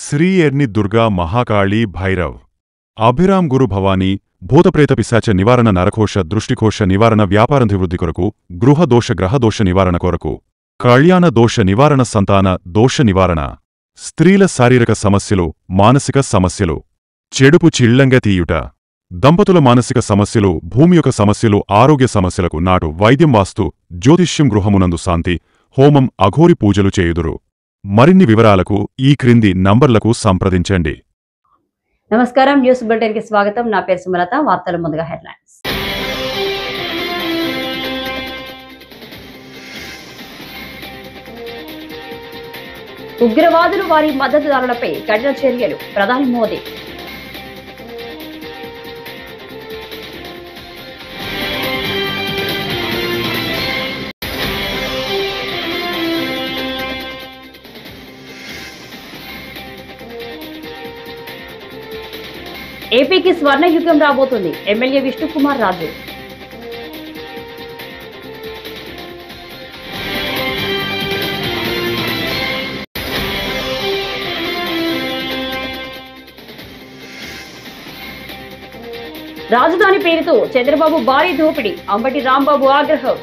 శ్రీ ఎర్ని దుర్గా మహాకాళీ భైరవ్ అభిరామ్ గురు భవానీ భూతప్రేత పిశాచ నివారణ నరకోశ దృష్టికోశ నివారణ వ్యాపారాభివృద్ధి కొరకు గృహదోష గ్రహదోష నివారణ కొరకు కళ్యాణ దోష నివారణ సంతాన దోష నివారణ స్త్రీల శారీరక సమస్యలు మానసిక సమస్యలు చెడుపు చిళ్లంగా తీయుట దంపతుల మానసిక సమస్యలు భూమి యొక్క సమస్యలు ఆరోగ్య సమస్యలకు నాటు వైద్యం వాస్తు జ్యోతిష్యం గృహమునందు శాంతి హోమం అఘోరి పూజలు చేయుదురు మరిన్ని వివరాలకు ఈ క్రింది నంబర్లకు సంప్రదించండి. నమస్కారం, న్యూస్ బులెటిన్ కి స్వాగతం. నా పేరు సుమలత. వార్తల ముందుగా హెడ్లైన్స్. ఉగ్రవాదులు వారి మద్దతుదారులపై కఠిన చర్యలు, ప్రధాని మోదీ. ఏపీకి స్వర్ణయుగం రాబోతుంది, ఎమ్మెల్యే విష్ణుకుమార్ రాజు. రాజధాని పేరుతో చంద్రబాబు భారీ దోపిడీ, అంబటి రాంబాబు ఆగ్రహం.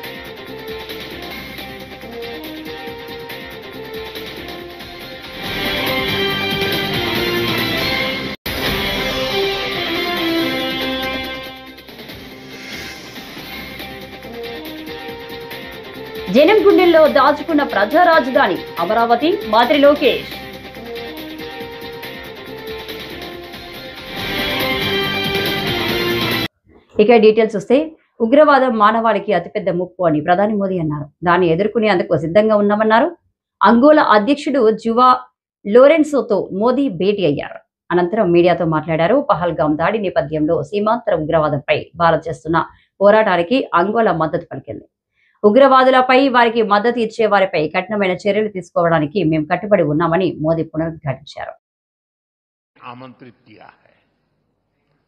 జనం గుండెల్లో దాచుకున్న ప్రజా రాజధాని అమరావతి, మంత్రి లోకేష్. ఇక డీటెయిల్స్ వస్తే, ఉగ్రవాదం మానవాళికి అతిపెద్ద ముప్పు అని ప్రధాని మోదీ అన్నారు. దాన్ని ఎదుర్కొనేందుకు సిద్ధంగా ఉన్నామన్నారు. అంగోలా అధ్యక్షుడు జువా లోరెన్సోతో మోదీ భేటీ అయ్యారు. అనంతరం మీడియాతో మాట్లాడారు. పహల్గాం దాడి నేపథ్యంలో సీమాంతర ఉగ్రవాదంపై భారత్ చేస్తున్న పోరాటానికి అంగోలా మద్దతు పలికింది. ఉగ్రవాదులపై వారికి మద్దతు ఇచ్చే వారిపై కఠినమైన చర్యలు తీసుకోవడానికి మేము కట్టుబడి ఉన్నామని మోదీ పునరుద్ఘాటించారు. आमंत्रित किया है।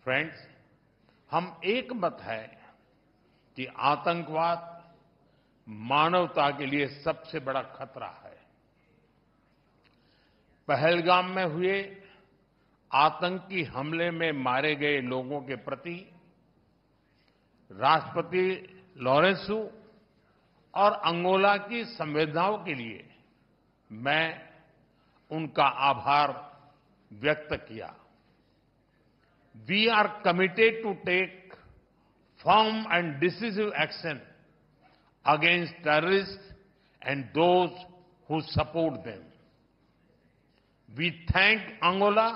फ्रेंड्स, हम एक मत है कि आतंकवाद मानवता के लिए सबसे बड़ा खतरा है। पहलगाम में हुए आतंकी हमले में मारे गए लोगों के प्रति राष्ट्रपति लॉरेंसो और अंगोला की संवेदनाओं के लिए मैं उनका आभार व्यक्त किया। We are committed to take firm and decisive action against terrorist and those who support them. We thank Angola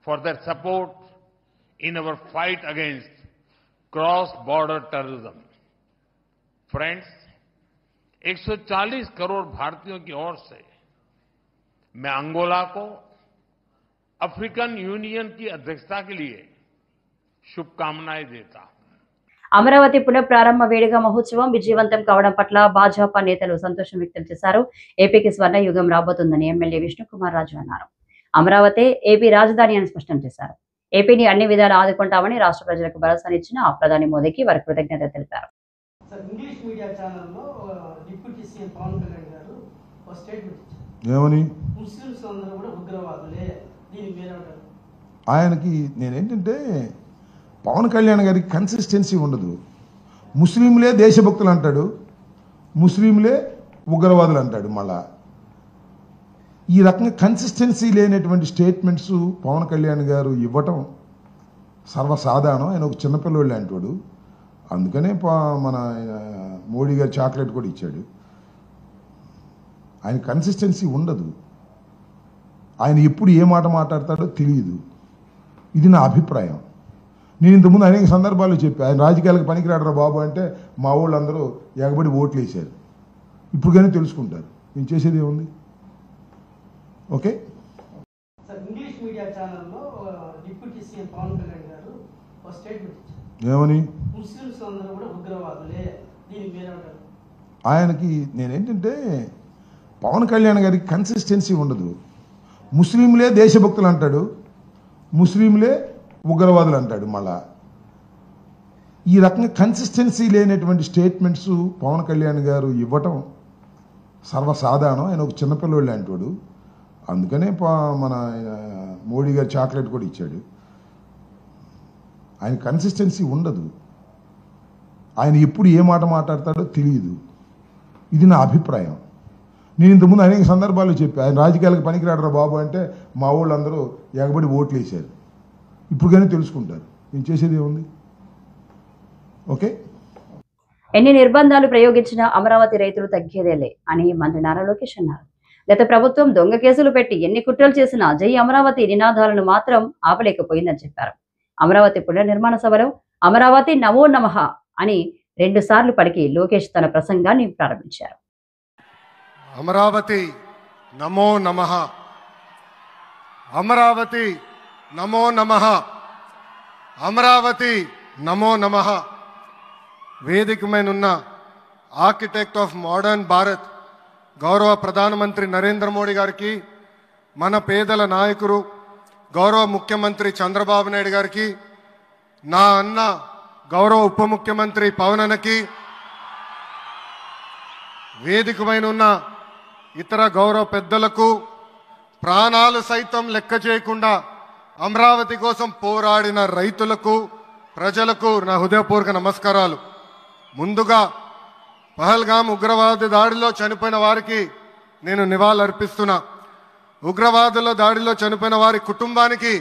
for their support in our fight against cross border terrorism. Friends, 140 crore भारतीयों की ओर से मैं अंगोला को African union की अध्यक्षता के लिए शुभकामनाएं देता हूं. అమరావతి పునఃప్రారంభ వేడుక మహోత్సవం విజయవంతం కావడం పట్ల భాజపా నేతలు సంతోషం వ్యక్తం చేశారు. ఏపీకి స్వర్ణయుగం రాబోతుందని ఎమ్మెల్యే విష్ణుకుమార్ రాజు అన్నారు. అమరావతి ఏపీ రాజధాని అని స్పష్టం చేశారు. ఏపీని అన్ని విధాలా ఆదుకుంటామని రాష్ట్ర ప్రజలకు భరోసానిచ్చిన ప్రధాని మోదీకి వారి కృతజ్ఞతలు తెలిపారు. ఇంగ్లీష్ మీడియా ఛానల్లో డిప్యూటీ సీఎం పవన్ కళ్యాణ్ గారు ఒక స్టేట్మెంట్ ఇచ్చారు. ఏమని? ముస్లింస్ అందరూ కూడా ఉగ్రవాదులే. దీనికి మీరేమంటారు? ఆయనకి నేనేంటంటే, పవన్ కళ్యాణ్ గారికి కన్సిస్టెన్సీ ఉండదు. ముస్లింలే దేశభక్తులు అంటాడు, ముస్లింలే ఉగ్రవాదులు అంటాడు. మళ్ళా ఈ రకంగా కన్సిస్టెన్సీ లేనటువంటి స్టేట్మెంట్స్ పవన్ కళ్యాణ్ గారు ఇవ్వటం సర్వసాధారణం. ఆయన ఒక చిన్నపిల్లోళ్ళు అంటాడు. అందుకనే మన మోడీ గారు చాక్లెట్ కూడా ఇచ్చాడు. ఆయన కన్సిస్టెన్సీ ఉండదు. ఆయన ఎప్పుడు ఏ మాట మాట్లాడతాడో తెలియదు. ఇది నా అభిప్రాయం. నేను ఇంతకుముందు అనేక సందర్భాల్లో చెప్పి, ఆయన రాజకీయాలకు పనికిరాడరా బాబు అంటే మా వాళ్ళు అందరూ ఎగబడి ఓట్లు వేశారు. ఇప్పుడు కానీ తెలుసుకుంటారు. నేను చేసేది ఏముంది? ఓకే. ఇంగ్లీష్ మీడియా ఛానల్లో డిప్యూటీ సీఎం పవన్ కళ్యాణ్ గారు ఒక స్టేట్మెంట్ ఇచ్చారు. ఏమని? ముస్లింస్ అందరూ కూడా ఉగ్రవాదులే. దీనికి మీరేమంటారు? ఆయనకి నేనేంటంటే, పవన్ కళ్యాణ్ గారికి కన్సిస్టెన్సీ ఉండదు. ముస్లింలే దేశభక్తులు అంటాడు, ముస్లింలే ఉగ్రవాదులు అంటాడు. మళ్ళా ఈ రకంగా కన్సిస్టెన్సీ లేనటువంటి స్టేట్మెంట్స్ పవన్ కళ్యాణ్ గారు ఇవ్వటం సర్వసాధారణం. ఆయన ఒక చిన్నపిల్లోళ్ళు అంటాడు. అందుకనే మన మోడీ గారు చాక్లెట్ కూడా ఇచ్చాడు. ఆయన కన్సిస్టెన్సీ ఉండదు. ఆయన ఎప్పుడు ఏ మాట మాట్లాడతాడో తెలియదు. ఇది నా అభిప్రాయం. నేను ఇంతకుముందు అనేక సందర్భాల్లో చెప్పాను, ఆయన రాజకీయాలకు పనికిరాడరా బాబు అంటే మా వాళ్ళందరూ ఎగబడి ఓట్లు వేశారు. ఇప్పుడు కానీ తెలుసుకుంటారు. నేను చేసేది ఏముంది? ఓకే. ఎన్ని నిర్బంధాలు ప్రయోగించినా అమరావతి రైతులు తగ్గేదేలే అని మంత్రి నారా లోకేష్ అన్నారు. గత ప్రభుత్వం దొంగ కేసులు పెట్టి ఎన్ని కుట్రలు చేసినా జై అమరావతి నినాదాలను మాత్రం ఆపలేకపోయిందని చెప్పారు. అమరావతి పునర్నిర్మాణ సభలో అమరావతి నమో నమః అని 2 సార్లు పలికి లోకేష్ తన ప్రసంగాన్ని ప్రారంభించారు. అమరావతి నమో నమః, అమరావతి నమో నమః, అమరావతి నమో నమః. వేదిక మీదున్న ఆర్కిటెక్ట్ ఆఫ్ మోడర్న్ భారత్ గౌరవ ప్రధానమంత్రి నరేంద్ర మోడీ గారికి, మన పేదల నాయకుడు గౌరవ ముఖ్యమంత్రి చంద్రబాబు నాయుడు గారికి, నా అన్న గౌరవ ఉప ముఖ్యమంత్రి పవన్ అన్నకి, వేదిక పైన ఉన్న ఇతర గౌరవ పెద్దలకు, ప్రాణాలు సైతం లెక్క చేయకుండా అమరావతి కోసం పోరాడిన రైతులకు, ప్రజలకు నా హృదయపూర్వక నమస్కారాలు. ముందుగా పహల్గామ్ ఉగ్రవాద దాడిలో చనిపోయిన వారికి నేను నివాళులర్పిస్తున్నా. ఉగ్రవాదుల దాడిలో చనిపోయిన వారి కుటుంబానికి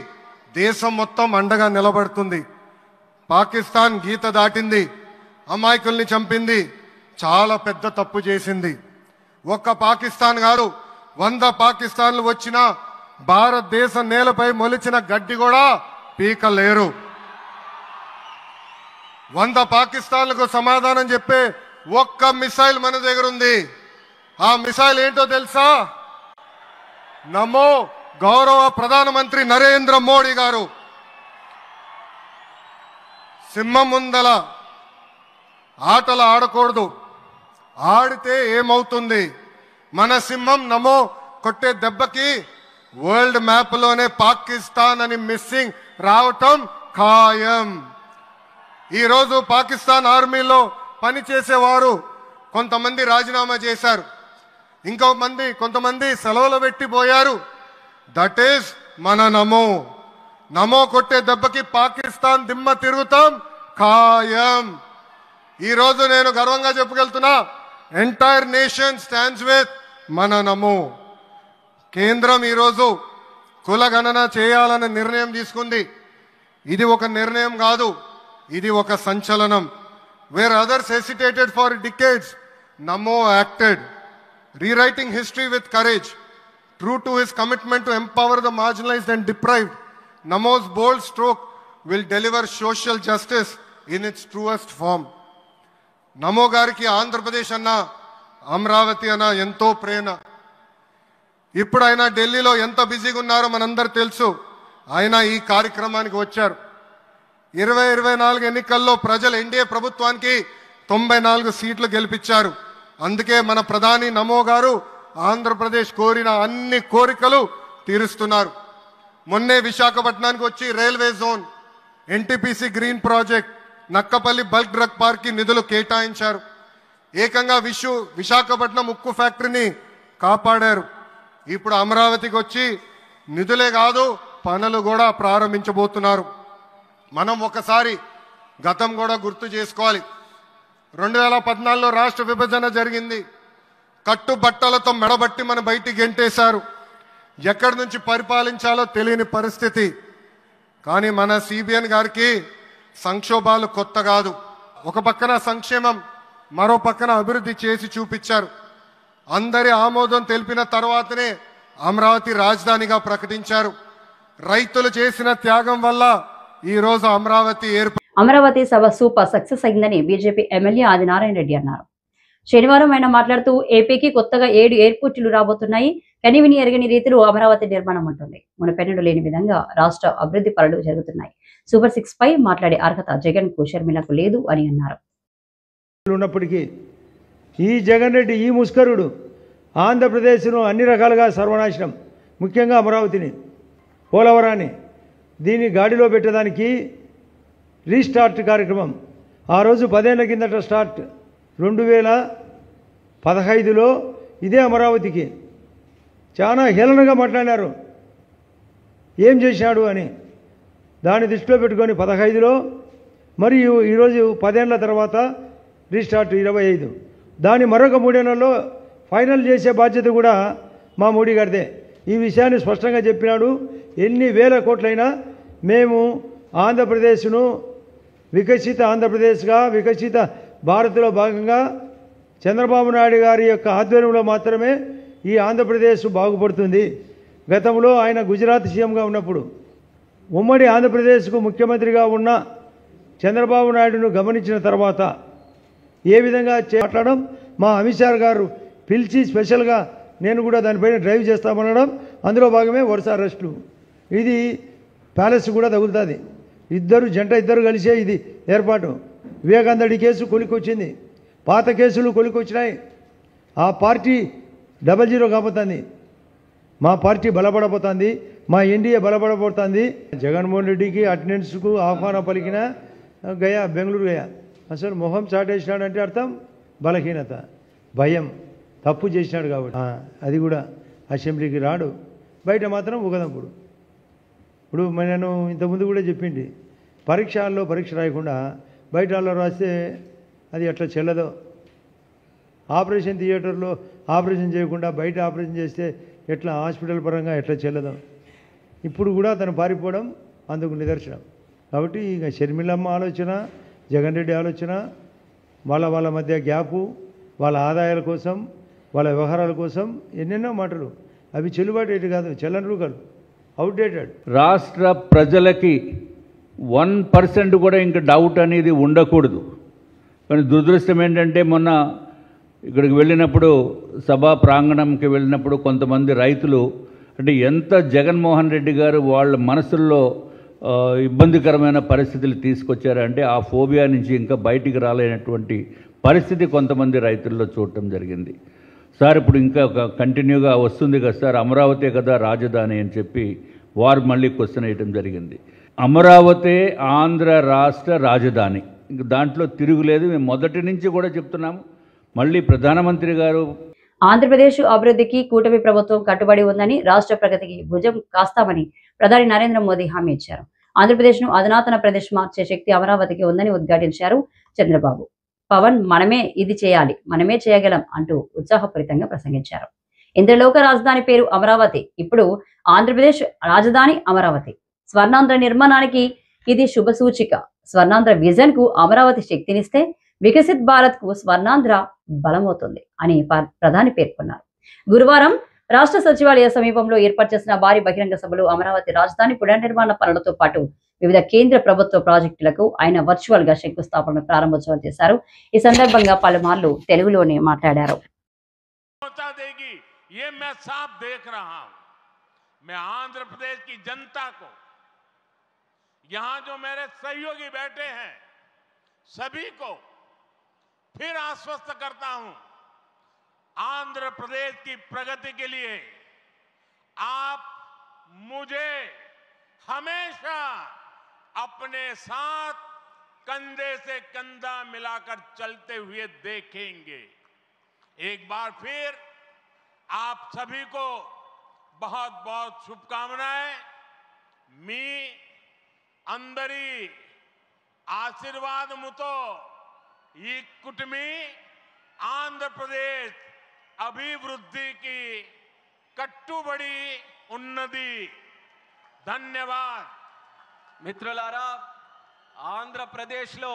దేశం మొత్తం అండగా నిలబడుతుంది. పాకిస్తాన్ గీత దాటింది, అమాయకుల్ని చంపింది, చాలా పెద్ద తప్పు చేసింది. ఒక్క పాకిస్తాన్ గారు 100 పాకిస్తాన్లు వచ్చినా భారతదేశ నేలపై మొలిచిన గడ్డి కూడా పీకలేరు. 100 పాకిస్తాన్లకు సమాధానం చెప్పే ఒక్క మిసైల్ మన దగ్గర ఉంది. ఆ మిసైల్ ఏంటో తెలుసా? నమో గౌరవ ప్రధానమంత్రి నరేంద్ర మోడీ గారు. సింహం ముందల ఆటలు ఆడకూడదు, ఆడితే ఏమవుతుంది? మన సింహం నమో కొట్టే దెబ్బకి వరల్డ్ మ్యాప్ లోనే పాకిస్తాన్ అని మిస్సింగ్ రావటం ఖాయం. ఈరోజు పాకిస్తాన్ ఆర్మీలో పనిచేసేవారు కొంతమంది రాజీనామా చేశారు, కొంతమంది సెలవులు పెట్టిపోయారు. దట్ ఈస్ మన నమో. నమో కొట్టే దెబ్బకి పాకిస్తాన్ దిమ్మ తిరుగుతాం ఖాయం. ఈరోజు నేను గర్వంగా చెప్పగలుగుతున్నా, ఎంటైర్ నేషన్ స్టాండ్స్ విత్ మన నమో. కేంద్రం ఈరోజు కులగణన చేయాలనే నిర్ణయం తీసుకుంది. ఇది ఒక నిర్ణయం కాదు, ఇది ఒక సంచలనం. Wear others hesitated for decades, Namo acted, rewriting history with courage. True to his commitment to empower the marginalized and deprived, Namo's bold stroke will deliver social justice in its truest form. నమో గారికి ఆంధ్రప్రదేశ్ అన్న, అమరావతి అన్న ఎంతో ప్రేమ. ఇప్పుడు ఆయన ఢిల్లీలో ఎంత బిజీగా ఉన్నారో మనందరూ తెలుసు. ఆయన ఈ కార్యక్రమానికి వచ్చారు. 2024 ఎన్నికల్లో ప్రజలు ఎన్డీఏ ప్రభుత్వానికి 94 సీట్లు గెలిపించారు. అందుకే మన ప్రధాని నమో గారు ఆంధ్రప్రదేశ్ కోరిన అన్ని కోరికలు తీరుస్తున్నారు. మొన్నే విశాఖపట్నానికి వచ్చి railway zone, NTPC green project, Nakkapalli bulk drug park కి నిధులు కేటాయించారు. ఏకంగా విశాఖపట్నం ఉక్కు ఫ్యాక్టరీని కాపాడారు. ఇప్పుడు అమరావతికి వచ్చి నిధులే కాదు పనులు కూడా ప్రారంభించబోతున్నారు. మనం ఒకసారి గతం కూడా గుర్తు చేసుకోవాలి. 2014లో రాష్ట్ర విభజన జరిగింది. కట్టుబట్టలతో మెడబట్టి మన బయటికి గెంటేశారు. ఎక్కడి నుంచి పరిపాలించాలో తెలియని పరిస్థితి. కానీ మన సిబిఎన్ గారికి సంక్షోభాలు కొత్త కాదు. ఒక పక్కన సంక్షేమం, మరో పక్కన అభివృద్ధి చేసి చూపించారు. అందరి ఆమోదం తెలిపిన తర్వాతనే అమరావతి రాజధానిగా ప్రకటించారు. రైతులు చేసిన త్యాగం వల్ల ఈ రోజు అమరావతి సభ సూపర్ సక్సెస్ అయిందని బీజేపీ ఎమ్మెల్యే ఆదినారాయణ రెడ్డి అన్నారు. శనివారం ఆయన మాట్లాడుతూ ఏపీకి కొత్తగా 7 ఎయిర్పోర్టులు రాబోతున్నాయి. కనివిని ఎరగని రీతిలో అమరావతి నిర్మాణం ఉంటుంది. మునుపెన్నడూ లేని విధంగా రాష్ట్ర అభివృద్ధి పనులు జరుగుతున్నాయి. సూపర్ 6 పై మాట్లాడే అర్హత జగన్ కు, షర్మిలకు లేదు అని అన్నారు. ఉన్నప్పటికీ ఈ జగన్ రెడ్డి, ఈ ముస్కరుడు ఆంధ్రప్రదేశ్ను అన్ని రకాలుగా సర్వనాశనం, ముఖ్యంగా అమరావతిని, పోలవరాన్ని దీన్ని గాడిలో పెట్టడానికి రీస్టార్ట్ కార్యక్రమం ఆ రోజు 10 ఏళ్ల కిందట స్టార్ట్. 2015లో ఇదే అమరావతికి చాలా హేళనగా మాట్లాడారు. ఏం చేశాడు అని దాన్ని దృష్టిలో పెట్టుకొని 15లో మరియు ఈరోజు 10 ఏళ్ల తర్వాత రీస్టార్ట్ 25, దాన్ని మరొక 3 నెలల్లో ఫైనల్ చేసే బాధ్యత కూడా మా మోడీ గారిదే. ఈ విషయాన్ని స్పష్టంగా చెప్పినాడు. ఎన్ని వేల కోట్లైనా మేము ఆంధ్రప్రదేశ్ను వికసిత ఆంధ్రప్రదేశ్గా, వికసిత భారత్లో భాగంగా చంద్రబాబు నాయుడు గారి యొక్క ఆధ్వర్యంలో మాత్రమే ఈ ఆంధ్రప్రదేశ్ బాగుపడుతుంది. గతంలో ఆయన గుజరాత్ సీఎంగా ఉన్నప్పుడు ఉమ్మడి ఆంధ్రప్రదేశ్కు ముఖ్యమంత్రిగా ఉన్న చంద్రబాబు నాయుడును గమనించిన తర్వాత ఏ విధంగా మాట్లాడడం, మా అమిత్ షా గారు పిలిచి స్పెషల్గా నేను కూడా దానిపైన డ్రైవ్ చేస్తామనడం, అందులో భాగమే వరుస అరెస్టులు. ఇది ప్యాలెస్ కూడా తగులుతుంది. ఇద్దరు కలిసే ఇది ఏర్పాటు. వివేకానంద కేసు కొలికొచ్చింది, పాత కేసులు కొలికొచ్చినాయి. ఆ పార్టీ 00 కాబోతుంది. మా పార్టీ బలపడబోతుంది, మా ఎన్డీఏ బలపడబోతుంది. జగన్మోహన్ రెడ్డికి అటెండెన్స్కు ఆహ్వానం పలికిన గయా, బెంగళూరు గయా. అసలు మొహం చాటేసినాడంటే అర్థం బలహీనత, భయం, తప్పు చేసినాడు కాబట్టి. అది కూడా అసెంబ్లీకి రాడు, బయట మాత్రం ఉగదంపుడు. ఇప్పుడు నేను ఇంతకుముందు కూడా చెప్పింది, పరీక్ష హాల్లో పరీక్ష రాయకుండా బయట హాల్లో రాస్తే అది ఎట్లా చెల్లదో. ఆపరేషన్ థియేటర్లో ఆపరేషన్ చేయకుండా బయట ఆపరేషన్ చేస్తే ఎట్లా హాస్పిటల్ పరంగా ఎట్లా చెల్లదో. ఇప్పుడు కూడా తను పారిపోవడం అందుకు నిదర్శనం. కాబట్టి ఇక షర్మిలమ్మ ఆలోచన, జగన్ రెడ్డి ఆలోచన, వాళ్ళ మధ్య గ్యాపు, వాళ్ళ ఆదాయాల కోసం, వాళ్ళ వ్యవహారాల కోసం ఎన్నెన్నో మాటలు. అవి చెల్లుబాటు కాదు, చెల్లని రూపాయలు, అవుట్డేటెడ్. రాష్ట్ర ప్రజలకి 1% కూడా ఇంకా డౌట్ అనేది ఉండకూడదు. కానీ దురదృష్టం ఏంటంటే మొన్న ఇక్కడికి వెళ్ళినప్పుడు, సభా ప్రాంగణంకి వెళ్ళినప్పుడు కొంతమంది రైతులు అంటే ఎంత జగన్మోహన్ రెడ్డి గారు వాళ్ళ మనసుల్లో ఇబ్బందికరమైన పరిస్థితులు తీసుకొచ్చారంటే ఆ ఫోబియా నుంచి ఇంకా బయటికి రాలేనటువంటి పరిస్థితి కొంతమంది రైతుల్లో చూడటం జరిగింది. సార్ ఇప్పుడు ఇంకా కంటిన్యూగా వస్తుంది కదా సార్, అమరావతి కదా రాజధాని అని చెప్పి వారు మళ్ళీ క్వశ్చన్ వేయటం జరిగింది. అమరావతి ఆంధ్ర రాష్ట్ర రాజధాని, ఇంక దాంట్లో తిరుగులేదు. మేము మొదటి నుంచి కూడా చెప్తున్నాము. మళ్ళీ ప్రధానమంత్రి గారు ఆంధ్రప్రదేశ్ అభివృద్ధికి కూటమి ప్రభుత్వం కట్టుబడి ఉందని, రాష్ట్ర ప్రగతికి భుజం కాస్తామని ప్రధాని నరేంద్ర మోదీ హామీ ఇచ్చారు. ఆంధ్రప్రదేశ్ను అధునాతన ప్రదేశ్ మార్చే శక్తి అమరావతికి ఉందని ఉద్ఘాటించారు చంద్రబాబు. పవన్ మనమే ఇది చేయాలి, మనమే చేయగలం అంటూ ఉత్సాహపూరితంగా ప్రసంగించారు. ఇంద్రలోక రాజధాని పేరు అమరావతి, ఇప్పుడు ఆంధ్రప్రదేశ్ రాజధాని అమరావతి. స్వర్ణాంధ్ర నిర్మాణానికి ఇది శుభ సూచిక. స్వర్ణాంధ్ర విజన్ కు అమరావతి శక్తినిస్తే వికసిత్ భారత్ కు స్వర్ణాంధ్ర బలమవుతుంది అని ప్రధాని పేర్కొన్నారు. గురువారం రాష్ట్ర సచివాలయ సమీపంలో ఏర్పాటు చేసిన భారీ బహిరంగ సభలో అమరావతి రాజధాని పునర్నిర్మాణ పనులతో పాటు వివిధ కేంద్ర ప్రభుత్వ ప్రాజెక్టులకు ఆయన వర్చువల్ గా శంకుస్థాపన ప్రారంభోత్సవాలు చేశారు. ఈ సందర్భంగా పలుమార్లు తెలుగులోనే మాట్లాడారు. फिर आश्वस्त करता हूं, आंध्र प्रदेश की प्रगति के लिए आप मुझे हमेशा अपने साथ कंधे से कंधा मिलाकर चलते हुए देखेंगे. एक बार फिर आप सभी को बहुत बहुत शुभकामनाएं. मी अंदरी आशीर्वाद मुतो ఈ కుటుంబీ ఆంధ్రప్రదేశ్ అభివృద్ధికి కట్టుబడి ఉన్నది. ధన్యవాద్. మిత్రులారా, ఆంధ్రప్రదేశ్లో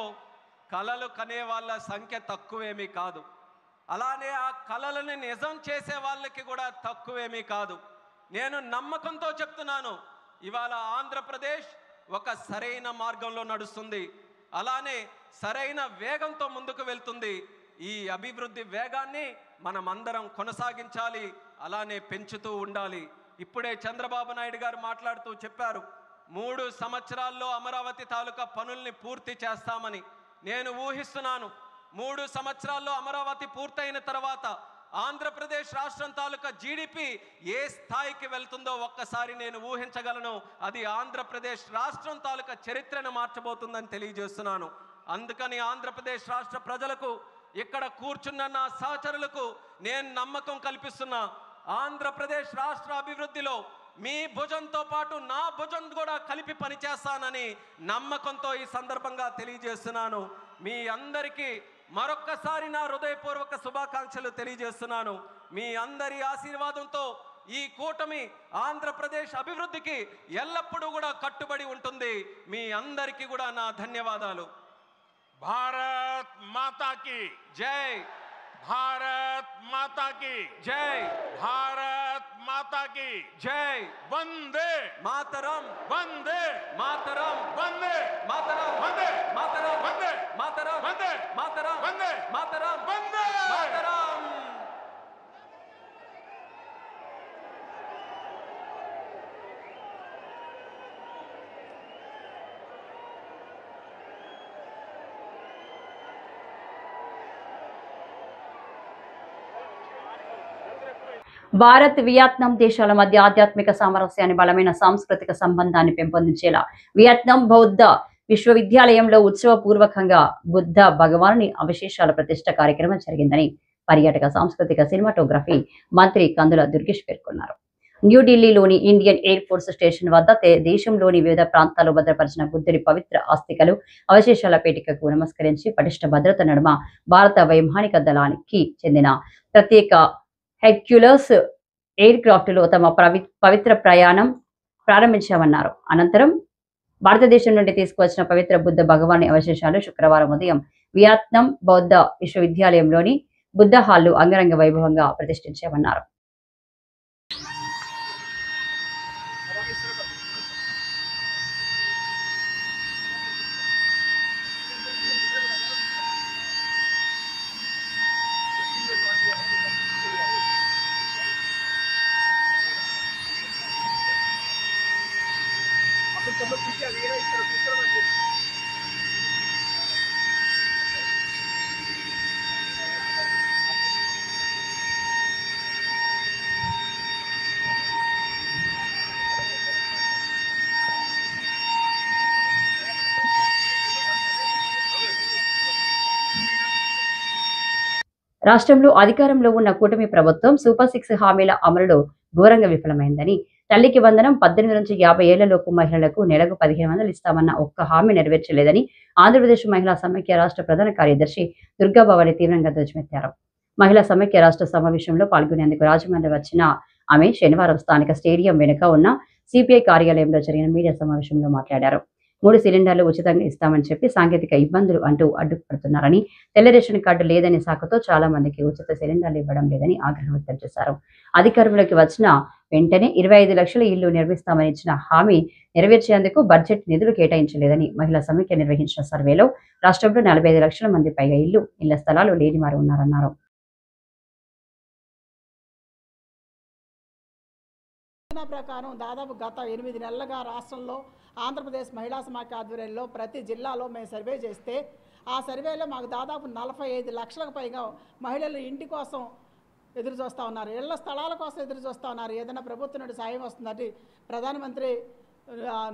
కలలు కనే వాళ్ళ సంఖ్య తక్కువేమీ కాదు. అలానే ఆ కలలను నిజం చేసే వాళ్ళకి కూడా తక్కువేమీ కాదు. నేను నమ్మకంతో చెప్తున్నాను, ఇవాళ ఆంధ్రప్రదేశ్ ఒక సరైన మార్గంలో నడుస్తుంది. అలానే సరైన వేగంతో ముందుకు వెళ్తుంది. ఈ అభివృద్ధి వేగాన్ని మనం అందరం కొనసాగించాలి, అలానే పెంచుతూ ఉండాలి. ఇప్పుడే చంద్రబాబు నాయుడు గారు మాట్లాడుతూ చెప్పారు, 3 సంవత్సరాల్లో అమరావతి తాలూకా పనుల్ని పూర్తి చేస్తామని. నేను ఊహిస్తున్నాను, 3 సంవత్సరాల్లో అమరావతి పూర్తయిన తర్వాత ఆంధ్రప్రదేశ్ రాష్ట్రం తాలూకా జీడిపి ఏ స్థాయికి వెళ్తుందో ఒక్కసారి నేను ఊహించగలను. అది ఆంధ్రప్రదేశ్ రాష్ట్రం తాలూకా చరిత్రను మార్చబోతుందని తెలియజేస్తున్నాను. అందుకని ఆంధ్రప్రదేశ్ రాష్ట్ర ప్రజలకు, ఇక్కడ కూర్చున్న నా సహచరులకు నేను నమ్మకం కల్పిస్తున్నా, ఆంధ్రప్రదేశ్ రాష్ట్ర అభివృద్ధిలో మీ భుజంతో పాటు నా భుజం కూడా కలిపి పనిచేస్తానని నమ్మకంతో ఈ సందర్భంగా తెలియజేస్తున్నాను. మీ అందరికీ మరొక్కసారి నా హృదయపూర్వక శుభాకాంక్షలు తెలియజేస్తున్నాను. మీ అందరి ఆశీర్వాదంతో ఈ కూటమి ఆంధ్రప్రదేశ్ అభివృద్ధికి ఎల్లప్పుడూ కూడా కట్టుబడి ఉంటుంది. మీ అందరికీ కూడా నా ధన్యవాదాలు. भारत माता की జై. भारत माता की జై. भारत माता की జై. वंदे మాతరం. वंदे మాతరం. वंदे మాతరం. वंदे మాతరం. वंदे మాతరం. वंदे మాతరం. वंदे మాతరం. वंदे మాతరం. భారత్ వియత్నాం దేశాల మధ్య ఆధ్యాత్మిక సామరస్యాన్ని బలమైన సాంస్కృతిక సంబంధాన్ని పెంపొందించేలా వియత్నాం బౌద్ధ విశ్వవిద్యాలయంలో ఉత్సవపూర్వకంగా బుద్ధ భగవానుని అవశేషాల ప్రతిష్ఠ కార్యక్రమం జరిగిందని పర్యాటక సాంస్కృతిక సినిమాటోగ్రఫీ మంత్రి కందుల దుర్గేష్ పేర్కొన్నారు. న్యూఢిల్లీలోని ఇండియన్ ఎయిర్ ఫోర్స్ స్టేషన్ వద్ద దేశంలోని వివిధ ప్రాంతాల్లో భద్రపరిచిన బుద్ధుడి పవిత్ర ఆస్తికలు అవశేషాల పేటికకు నమస్కరించి పటిష్ట భద్రత నడుమ భారత వైమానిక దళానికి చెందిన ప్రత్యేక హెర్క్యులస్ ఎయిర్ క్రాఫ్ట్ లో తమ పవిత్ర ప్రయాణం ప్రారంభించామన్నారు. అనంతరం భారతదేశం నుండి తీసుకువచ్చిన పవిత్ర బుద్ధ భగవాన్ అవశేషాలు శుక్రవారం ఉదయం వియత్నాం బౌద్ధ విశ్వవిద్యాలయంలోని బుద్ధ హాల్లో అంగరంగ వైభవంగా ప్రతిష్ఠించామన్నారు. రాష్ట్రంలో అధికారంలో ఉన్న కూటమి ప్రభుత్వం సూపర్ 6 హామీల అమలులో ఘోరంగా విఫలమైందని, తల్లికి వందనం 18 నుంచి 50 ఏళ్లలోపు మహిళలకు నెలకు 1500 ఇస్తామన్న ఒక్క హామీ నెరవేర్చలేదని ఆంధ్రప్రదేశ్ మహిళా సమైక్య రాష్ట్ర ప్రధాన కార్యదర్శి దుర్గాభవాని తీవ్రంగా ధ్వజమెత్తారు. మహిళా సమైక్య రాష్ట్ర సమావేశంలో పాల్గొనేందుకు రాజమండ్రి వచ్చిన ఆమె శనివారం స్థానిక స్టేడియం వెనుక ఉన్న సిపిఐ కార్యాలయంలో జరిగిన మీడియా సమావేశంలో మాట్లాడారు. 3 సిలిండర్లు ఉచితంగా ఇస్తామని చెప్పి సాంకేతిక ఇబ్బందులు అంటూ అడ్డుపడుతున్నారని, తెల్ల రేషన్ కార్డు లేదని సాకుతో చాలా మందికి ఉచిత సిలిండర్లు ఇవ్వడం లేదని ఆగ్రహం వ్యక్తం చేశారు. అధికారంలోకి వచ్చిన వెంటనే 25 లక్షల ఇళ్లు నిర్మిస్తామని ఇచ్చిన హామీ నెరవేర్చేందుకు బడ్జెట్ నిధులు కేటాయించలేదని మహిళా సమైక్య నిర్వహించిన సర్వేలో రాష్ట్రంలో 45 లక్షల మంది పైగా ఇళ్ల స్థలాలు లేని వారు ఉన్నారన్నారు. ప్రకారం దాదాపు గత 8 నెలలుగా రాష్ట్రంలో ఆంధ్రప్రదేశ్ మహిళా సమాఖ్య ఆధ్వర్యంలో ప్రతి జిల్లాలో మేము సర్వే చేస్తే ఆ సర్వేలో మాకు దాదాపు 45 లక్షలకు పైగా మహిళలు ఇంటి కోసం ఎదురు చూస్తూ ఉన్నారు, ఇళ్ల స్థలాల కోసం ఎదురు చూస్తూ ఉన్నారు. ఏదైనా ప్రభుత్వం నుండి సాయం వస్తుందంటే ప్రధానమంత్రి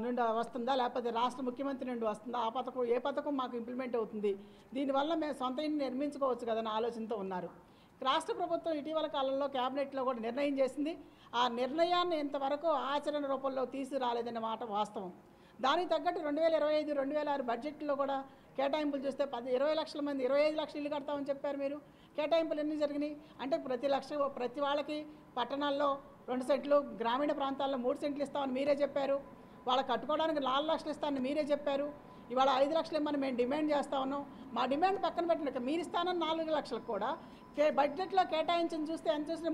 నుండి వస్తుందా లేకపోతే రాష్ట్ర ముఖ్యమంత్రి నుండి వస్తుందా, ఆ పథకం ఏ పథకం మాకు ఇంప్లిమెంట్ అవుతుంది, దీనివల్ల మేము సొంత ఇంటిని నిర్మించుకోవచ్చు కదని ఆలోచనతో ఉన్నారు. రాష్ట్ర ప్రభుత్వం ఇటీవల కాలంలో క్యాబినెట్లో కూడా నిర్ణయం చేసింది. ఆ నిర్ణయాన్ని ఇంతవరకు ఆచరణ రూపంలో తీసుకురాలేదన్న మాట వాస్తవం. దానికి తగ్గట్టు 2025-2026 బడ్జెట్లో కూడా కేటాయింపులు చూస్తే 20 లక్షల మంది 25 లక్షలు ఇల్లు కడతామని చెప్పారు. మీరు కేటాయింపులు ఎన్ని జరిగినాయి అంటే ప్రతి వాళ్ళకి పట్టణాల్లో 2 సెంట్లు, గ్రామీణ ప్రాంతాల్లో 3 సెంట్లు ఇస్తామని మీరే చెప్పారు. వాళ్ళకి కట్టుకోవడానికి 4 లక్షలు ఇస్తామని మీరే చెప్పారు. ఇవాళ 5 లక్షలు ఇమ్మని మేము డిమాండ్ చేస్తూ ఉన్నాం. మా డిమాండ్ పక్కన పెట్టినాక మీరు ఇస్తానని 4 లక్షలకు కూడా బడ్జెట్లో కేటాయించని చూస్తే ఎంత చూసిన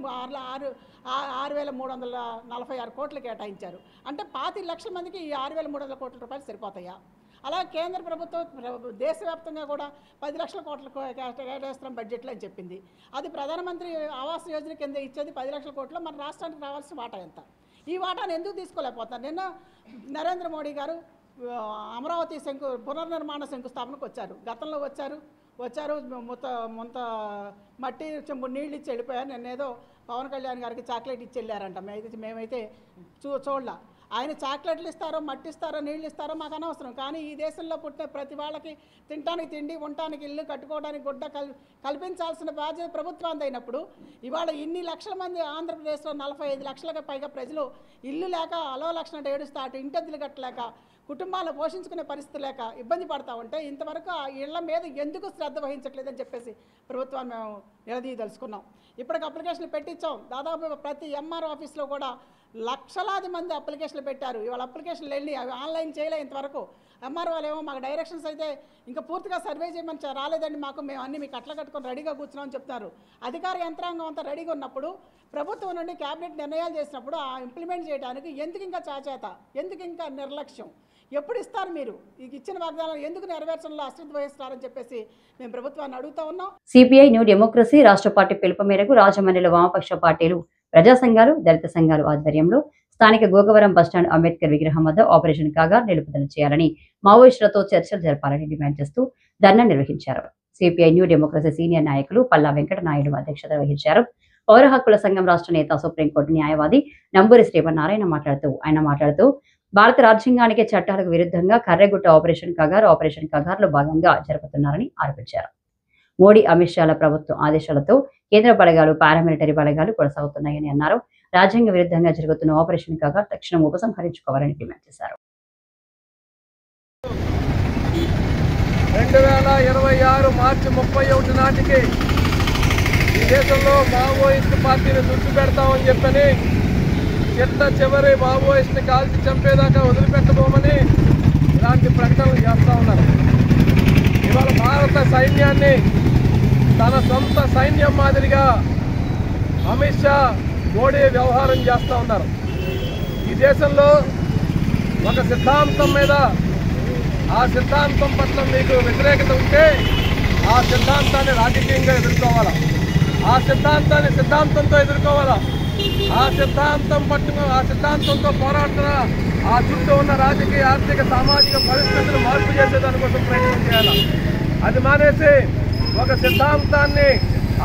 6,346 కోట్లు కేటాయించారు. అంటే 25 లక్షల మందికి ఈ 6,300 కోట్ల రూపాయలు సరిపోతాయా? అలా కేంద్ర ప్రభుత్వం దేశవ్యాప్తంగా కూడా 10 లక్షల కోట్లు కేటాయిస్తాం బడ్జెట్లో అని చెప్పింది. అది ప్రధానమంత్రి ఆవాస్ యోజన కింద ఇచ్చేది 10 లక్షల కోట్లు. మన రాష్ట్రానికి రావాల్సిన వాటా ఎంత? ఈ వాటాను ఎందుకు తీసుకోలేకపోతున్నారు? నిన్న నరేంద్ర మోడీ గారు అమరావతి పునర్నిర్మాణ శంకుస్థాపనకు వచ్చారు. గతంలో వచ్చారు మొత్త మట్టి నీళ్ళు ఇచ్చి వెళ్ళిపోయారు. నేనేదో పవన్ కళ్యాణ్ గారికి చాక్లెట్ ఇచ్చి వెళ్ళారంట. మేమైతే చూడలా. ఆయన చాక్లెట్లు ఇస్తారో మట్టి ఇస్తారో నీళ్ళు ఇస్తారో మాకు అనవసరం. కానీ ఈ దేశంలో పుట్టిన ప్రతి వాళ్ళకి తినడానికి తిండి, ఉండటానికి ఇల్లు, కట్టుకోవడానికి గుడ్డ కల్పించాల్సిన బాధ్యత ప్రభుత్వానికి అయినప్పుడు ఇవాళ ఇన్ని లక్షల మంది ఆంధ్రప్రదేశ్లో 45 లక్షలకు పైగా ప్రజలు ఇల్లు లేక అలవలక్షణ ఏడుస్తా అటు ఇంటెద్దులు కట్టలేక కుటుంబాలను పోషించుకునే పరిస్థితి లేక ఇబ్బంది పడతా ఉంటే ఇంతవరకు ఆ ఇళ్ల మీద ఎందుకు శ్రద్ధ వహించట్లేదని చెప్పేసి ప్రభుత్వాన్ని మేము నిలదీయదలుచుకున్నాం. ఇప్పటికి అప్లికేషన్లు పెట్టించాం. దాదాపు ప్రతి ఎంఆర్ ఆఫీస్లో కూడా లక్షలాది మంది అప్లికేషన్లు పెట్టారు. ఇవాళ అప్లికేషన్లు వెళ్ళి అవి ఆన్లైన్ చేయలే ఇంతవరకు. ఎంఆర్ వాళ్ళు ఏమో మాకు డైరెక్షన్స్ అయితే ఇంకా పూర్తిగా సర్వే చేయమని రాలేదండి, మేము అన్ని మీకు అట్లా కట్టుకొని రెడీగా కూర్చున్నామని చెప్తున్నారు. అధికార యంత్రాంగం అంతా రెడీగా ఉన్నప్పుడు ప్రభుత్వం నుండి క్యాబినెట్ నిర్ణయాలు చేసినప్పుడు ఆ ఇంప్లిమెంట్ చేయడానికి ఎందుకు ఇంకా చాచేత, ఎందుకు ఇంకా నిర్లక్ష్యం, ఎప్పుడు ఇస్తారు మీరు? ఇచ్చిన వాగ్దానాలు ఎందుకు నెరవేర్చడంలో అశ్రద్ధ వహిస్తారని చెప్పేసి మేము ప్రభుత్వాన్ని అడుగుతా ఉన్నాం. సిపిఐ న్యూ డెమోక్రసీ రాష్ట్ర పార్టీ పిలుపు మేరకు రాజమండ్రిలో వామపక్ష పార్టీలు, ప్రజా సంఘాలు, దళిత సంఘాలు ఆధ్వర్యంలో స్థానిక గోగవరం బస్టాండ్ అంబేద్కర్ విగ్రహం వద్ద ఆపరేషన్ కాగా నిలుపుదల చేయాలని, మావోయిస్టులతో చర్చలు జరపాలని డిమాండ్ చేస్తూ ధర్నా నిర్వహించారు. సిపిఐ న్యూ డెమోక్రసీ సీనియర్ నాయకులు పల్లా వెంకట నాయుడు అధ్యక్షత వహించారు. పౌర హక్కుల సంఘం రాష్ట్ర నేత, సుప్రీంకోర్టు న్యాయవాది నంబూరి శ్రీమన్నారాయణ మాట్లాడుతూ భారత రాజ్యాంగానికి చట్టాలకు విరుద్ధంగా కర్రెగుట్ట ఆపరేషన్ కగార్లో భాగంగా జరుపుతున్నారని ఆరోపించారు. మోడీ, అమిత్ షాల ప్రభుత్వ ఆదేశాలతో కేంద్ర బలగాలు, పారామిలిటరీ బలగాలు కొనసాగుతున్నాయని అన్నారు. రాజ్యాంగ విరుద్ధంగా జరుగుతున్న ఆపరేషన్ కగార్ తక్షణం ఉపసంహరించుకోవాలని డిమాండ్ చేశారు. 2026 మార్చి 31 నాటికి ఈ దేశంలో మావోయిస్టు పార్టీని తుడిచిపెడతామని చెప్పని, చిట్ట చివరి మావోయిస్టుని కాల్చి చంపేదాకా వదిలిపెట్టబోమని ఇలాంటి ప్రకటనలు చేస్తూ ఉన్నారు. ఇవాళ భారత సైన్యాన్ని తన సొంత సైన్యం మాదిరిగా అమిత్ షా, మోడీ వ్యవహారం చేస్తూ ఉన్నారు. ఈ దేశంలో ఒక సిద్ధాంతం మీద, ఆ సిద్ధాంతం పట్ల మీకు వ్యతిరేకత ఉంటే ఆ సిద్ధాంతాన్ని రాజకీయంగా ఎదుర్కోవాలా, ఆ సిద్ధాంతాన్ని సిద్ధాంతంతో ఎదుర్కోవాలా, ఆ సిద్ధాంతంతో పోరాడుతున్న ఆ చుట్టూ ఉన్న రాజకీయ, ఆర్థిక, సామాజిక పరిస్థితులు మార్పు చేసేదానికోసం ప్రయత్నం చేయాలి. అది మానేసి ఒక సిద్ధాంతాన్ని,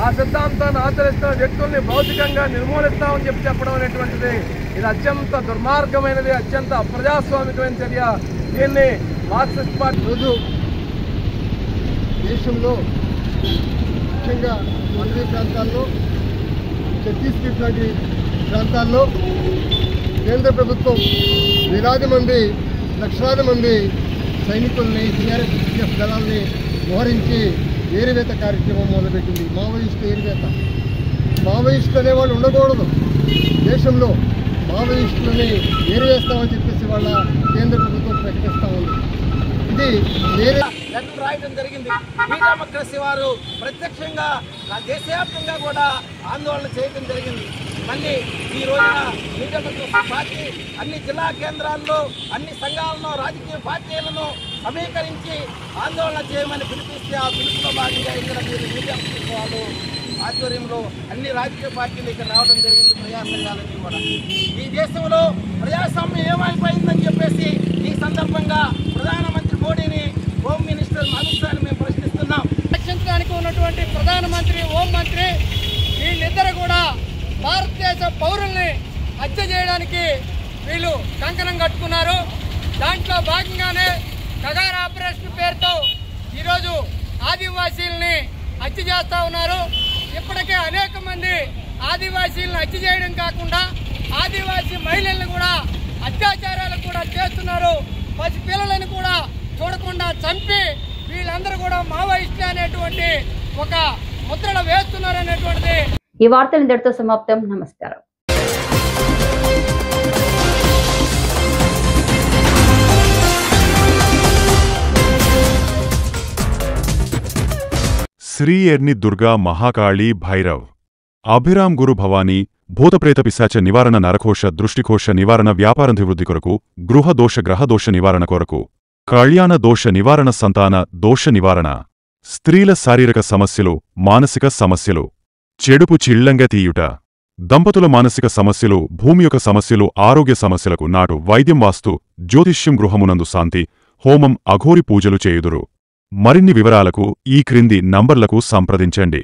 ఆ సిద్ధాంతాన్ని ఆచరిస్తున్న వ్యక్తుల్ని భౌతికంగా నిర్మూలిస్తామని చెప్పడం అనేటువంటిది ఇది అత్యంత దుర్మార్గమైనది, అత్యంత అప్రజాస్వామికమైన చర్య. దీన్ని మార్క్సిస్ట్ పార్టీ రోజు దేశంలో ముఖ్యంగా అటవీ ప్రాంతాల్లో, ఛత్తీస్గఢ్ లాంటి ప్రాంతాల్లో కేంద్ర ప్రభుత్వం వేలాది మంది, లక్షలాది మంది సైనికుల్ని, సిఆర్ఎఫ్ దళాల్ని మోహరించి ఏరివేత కార్యక్రమం మొదలుపెట్టింది. మావోయిస్టు ఏరివేత. మావోయిస్టులు అనేవాళ్ళు ఉండకూడదు దేశంలో. మావోయిస్టులని ఏరివేస్తామని చెప్పేసి వాళ్ళ కేంద్ర ప్రభుత్వం ప్రకటిస్తూ ఉంది. ఇది లెటర్ రాయడం జరిగింది. న్యూ డెమోక్రసీ వారు ప్రత్యక్షంగా దేశవ్యాప్తంగా కూడా ఆందోళన చేయడం జరిగింది. మళ్ళీ ఈ రోజున న్యూ డెమోక్రసీ పార్టీ అన్ని జిల్లా కేంద్రాల్లో అన్ని సంఘాలను, రాజకీయ పార్టీలను సమీకరించి ఆందోళన చేయమని పిలిపిస్తే ఆ పిలుపులో భాగంగా ఇక్కడ మీరు న్యూ డెమోక్రసీ వాళ్ళు ఆధ్వర్యంలో అన్ని రాజకీయ పార్టీలు ఇక్కడ రావడం జరిగింది, ప్రజా సంఘాలన్నీ కూడా. ఈ దేశంలో ప్రజాస్వామ్యం ఏమైపోయిందని చెప్పేసి ఈ సందర్భంగా ప్రధానమంత్రి మోడీని, హోమ్ మినిస్టర్ అమిత్ షాని మేము ప్రశ్నిస్తున్నాం. రక్షించడానికి ఉన్నటువంటి ప్రధానమంత్రి, హోంమంత్రి వీళ్ళిద్దరు కూడా భారతదేశ పౌరుల్ని హత్య చేయడానికి వీళ్ళు కంకణం కట్టుకున్నారు. దాంట్లో భాగంగానే కగార్ ఆపరేషన్ పేరుతో ఈరోజు ఆదివాసీల్ని హత్య చేస్తూ ఉన్నారు. ఇప్పటికే అనేక మంది ఆదివాసీలను హత్య చేయడం కాకుండా ఆదివాసీ మహిళలను కూడా అత్యాచారాలు కూడా చేస్తున్నారు. పసి పిల్లలను కూడా చూడకుండా చంపి వీళ్ళందరూ కూడా మావోయిస్టులు అనేటువంటి ఒక ముద్రణ వేస్తున్నారు అనేటువంటిది. ఈ వార్తలు ఇంతటితో సమాప్తం. నమస్కారం. శ్రీ ఎర్ని దుర్గా మహాకాళీ భైరవ్ అభిరామ్ గురు భవానీ భూతప్రేత పిశాచ నివారణ నరకోశ దృష్టికోశ నివారణ వ్యాపారాభివృద్ధి కొరకు గృహదోష గ్రహదోష నివారణ కొరకు కళ్యాణ దోష నివారణ సంతాన దోష నివారణ స్త్రీల శారీరక సమస్యలు మానసిక సమస్యలు చెడుపు చిళ్లంగా తీయుట దంపతుల మానసిక సమస్యలు భూమి యొక్క సమస్యలు ఆరోగ్య సమస్యలకు నాటు వైద్యం వాస్తు జ్యోతిష్యం గృహమునందు శాంతి హోమం అఘోరి పూజలు చేయుదురు. మరిన్ని వివరాలకు ఈ క్రింది నంబర్లకు సంప్రదించండి.